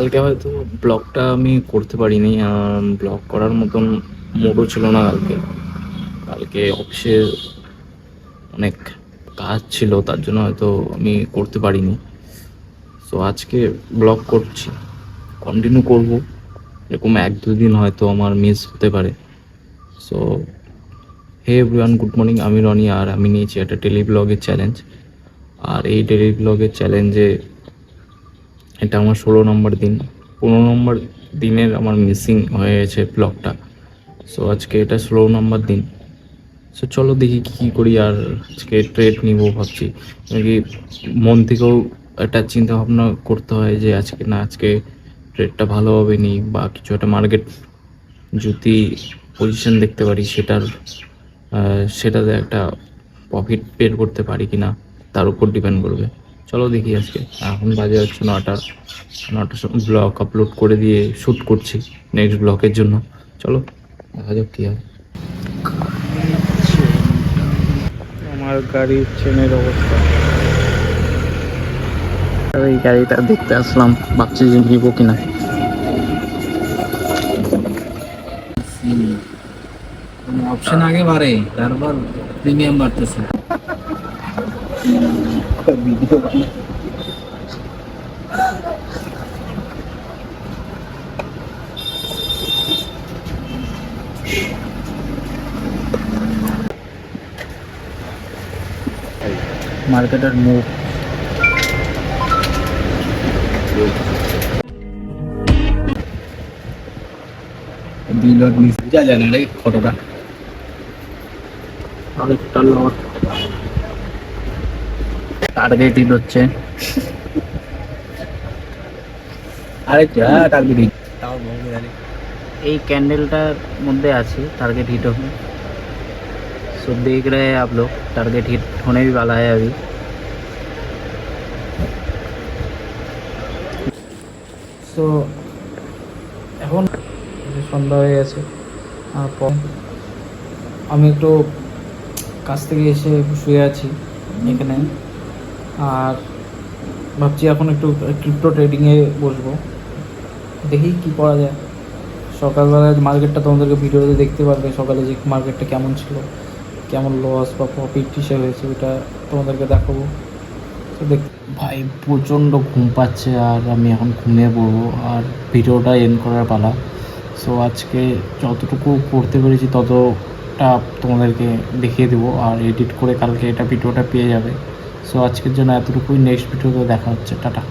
কালকে হয়তো ব্লগটা আমি করতে পারিনি। ব্লগ করার মতন মুডও ছিল না কালকে। কালকে অফিসে অনেক কাজ ছিল, তার জন্য হয়তো আমি করতে পারিনি। সো আজকে ব্লগ করছি, কন্টিনিউ করব। এরকম 1-2 দিন হয়তো আমার মিস হতে পারে। So hey everyone, good morning. আমি রনি, আর আমি নিয়েছি একটা ডেলি ব্লগের চ্যালেঞ্জ। আর এই ডেলি ব্লগের চ্যালেঞ্জে এটা আমার 16 নম্বর দিন। 15 নম্বর দিনের আমার মিসিং হয়ে গেছে ব্লগটা। সো আজকে এটা 16 নম্বর দিন। সো চলো দেখি কী করি। আর আজকে ট্রেড নিব ভাবছি, নাকি মন থেকেও একটা চিন্তা ভাবনা করতে হয় যে আজকে না, আজকে ট্রেডটা ভালোভাবে নিই, বা কিছু একটা মার্কেট যদি পজিশন দেখতে পারি সেটাতে একটা প্রফিট বের করতে পারি কি না তার উপর ডিপেন্ড করবে। চলো দেখি। আজকে এখন বাজে হচ্ছে 9টার সময় ব্লগ আপলোড করে দিয়ে শ্যুট করছি নেক্সট ব্লগের জন্য। চলো দেখা যাক কী হয়। আমার গাড়ির চেনের অবস্থা, এই গাড়িটা দেখতে আসলাম, ভাবছি যে নিবো কিনা। অপশন আগে বাড়ে, তারপর প্রিমিয়াম বাড়তেছে। ভিডিও মার্কেটের মুখ বিলট নিচে যা জানে রে কতটা আরেকটা লট টার্গেটেড হচ্ছে। আরেকটা টার্গেটিং এই कैंडलটার মধ্যে আছে टारगेट हिट होने। सो देख रहे हैं आप लोग, टारगेट हिट होने भी वाला है अभी। सो এখন সন্ধ্যা হয়ে গেছে। আর আমি একটু কাজ থেকে এসে শুয়ে আছি এখানে। আর ভাবছি এখন একটু ক্রিপ্টো ট্রেডিংয়ে বসবো, দেখি কি করা যায়। সকালবেলায় মার্কেটটা তোমাদেরকে ভিডিওতে দেখতে পারবে, সকালে যে মার্কেটটা কেমন ছিল, কেমন লস বা প্রফিট হিসেবে হয়েছে, ওটা তোমাদেরকে দেখাবো। তো দেখ ভাই, প্রচণ্ড ঘুম পাচ্ছে আর আমি এখন ঘুমিয়ে পড়বো, আর ভিডিওটা এন্ড করার পালা। সো আজকে যতটুকু করতে পেরেছি ততটা তোমাদেরকে দেখিয়ে দেবো, আর এডিট করে কালকে এটা ভিডিওটা পেয়ে যাবে। সো আজকের জন্য এতটুকুই। নেক্সট ভিডিওতে দেখা হচ্ছে। টাটা।